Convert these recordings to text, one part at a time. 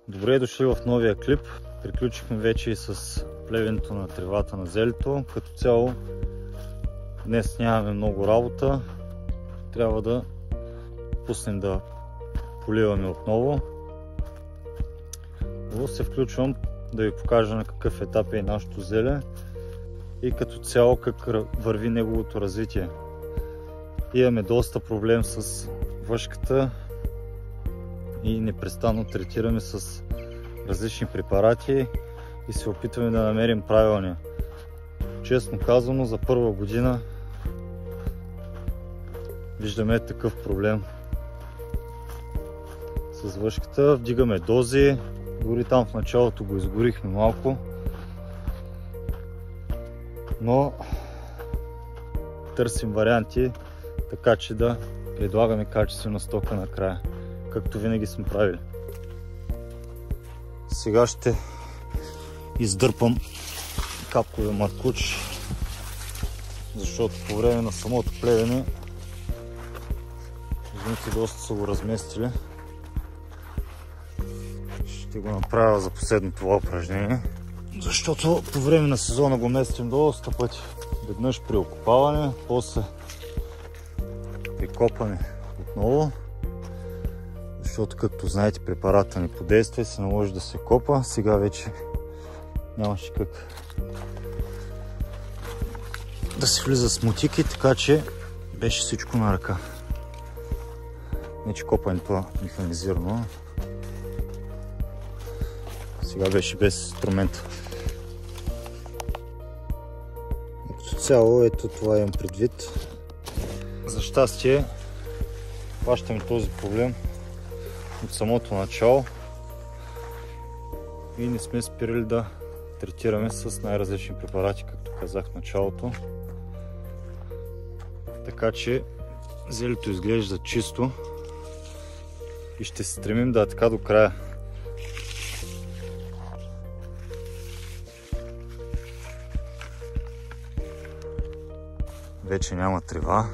Добре дошли в новия клип. Приключихме вече и с плевенето на тревата на зелето. Като цяло днес нямаме много работа. Трябва да пуснем да поливаме отново. Но се включвам да ви покажа на какъв етап е нашето зеле и като цяло как върви неговото развитие. Имаме доста проблем с въшката и непрестанно третираме с различни препарати и се опитваме да намерим правилния. Честно казано, за първа година виждаме такъв проблем с въшката. Вдигаме дози, дори там в началото го изгорихме малко, но търсим варианти, така че да предлагаме качествена стока накрая, както винаги сме правили. Сега ще издърпам капковия маркуч, защото по време на самото плевене жените доста са го разместили. Ще го направя за последно това упражнение, защото по време на сезона го местим доста пъти. Веднъж при окопаване, после при копане отново, защото както знаете препарата не подейства и се наложи да се копа. Сега вече нямаше как да се влиза с мотики, така че беше всичко на ръка. Не че копането е механизирано, сега беше без инструмента. Като цяло, ето това имам предвид. За щастие хващаме този проблем от самото начало и не сме спирали да третираме с най-различни препарати, както казах в началото. Така че зелето изглежда чисто и ще се стремим да е така до края. Вече няма трева.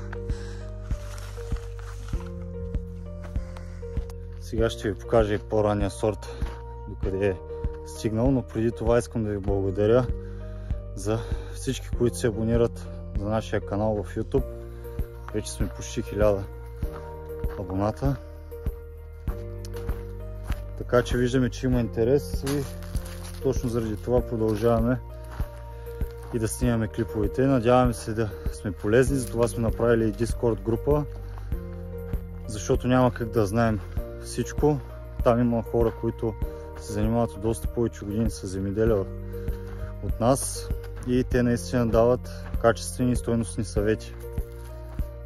Сега ще ви покажа и по-ранния сорт, докъде е стигнал, но преди това искам да ви благодаря за всички, които се абонират за нашия канал в YouTube. Вече сме почти 1000 абоната. Така че виждаме, че има интерес и точно заради това продължаваме и да снимаме клиповете. Надяваме се да сме полезни, затова сме направили и Discord група, защото няма как да знаем всичко. Там има хора, които се занимават от доста повече години с земеделие от нас и те наистина дават качествени и стойностни съвети.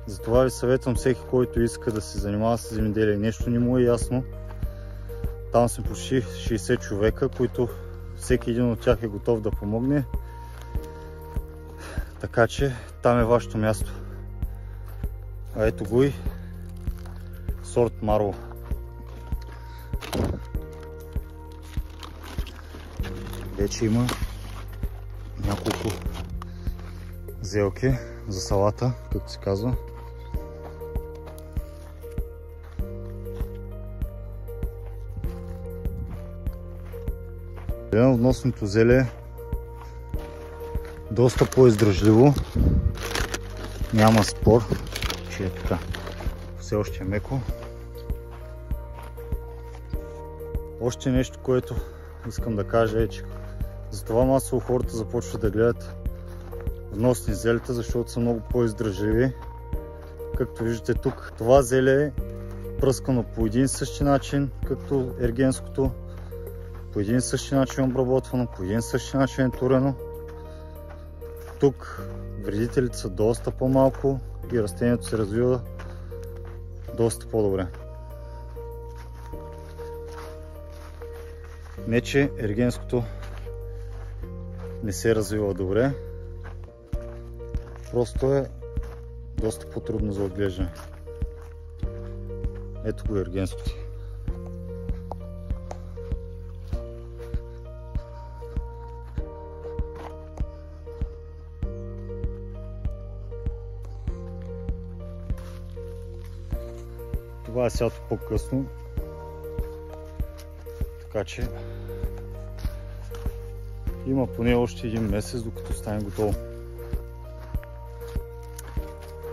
Затова ви съветвам всеки, който иска да се занимава с земеделие и нещо не му е ясно. Там сме почти 60 човека, които всеки един от тях е готов да помогне. Така че там е вашето място. А ето го и сорт Marlow. Вече има няколко зелки за салата, както се казва. Вносното зеле е доста по-издръжливо. Няма спор, че е така. Все още е меко. Още нещо, което искам да кажа е, че затова масово хората започват да гледат вносни зелета, защото са много по-издръжливи. Както виждате тук, това зеле е пръскано по един и същи начин, както ергенското. По един и същи начин е обработвано, по един и същи начин е турено. Тук вредителите са доста по-малко и растението се развива доста по-добре. Не че ергенското не се развива добре, просто е доста по-трудно за отглеждане. Ето го ергенското. Това е сято по-късно. Така че има поне още един месец, докато стане готово.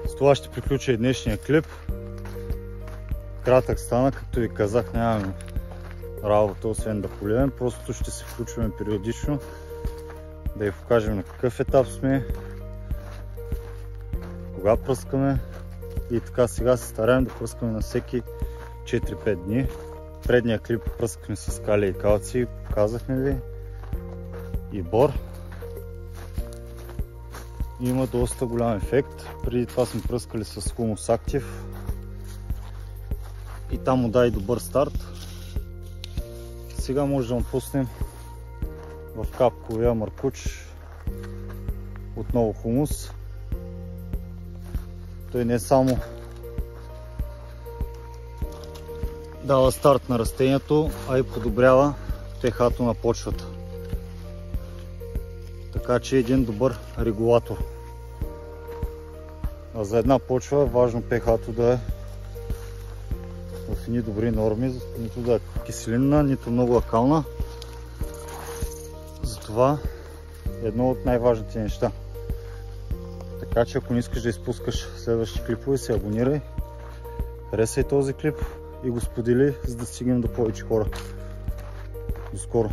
С това ще приключа и днешния клип. Кратък стана, както ви казах, нямаме работа, освен да поливаме. Просто ще се включваме периодично, да ви покажем на какъв етап сме, кога пръскаме и така. Сега се стараем да пръскаме на всеки 4-5 дни. Предния клип пръскахме с калий и калций, показахме ви, и бор. Има доста голям ефект. Преди това сме пръскали с Humus Active и там му дай добър старт. Сега може да му пуснем в капковия маркуч отново хумус. Той не само дава старт на растението, а и подобрява pH-то на почвата. Така че е един добър регулатор. А за една почва е важно pH-то да е в едни добри норми, нито да е киселинна, нито много акална. Затова е едно от най-важните неща. Така че ако не искаш да изпускаш следващи клипове, се абонирай, харесай този клип и го сподели, за да стигнем до повече хора. До скоро!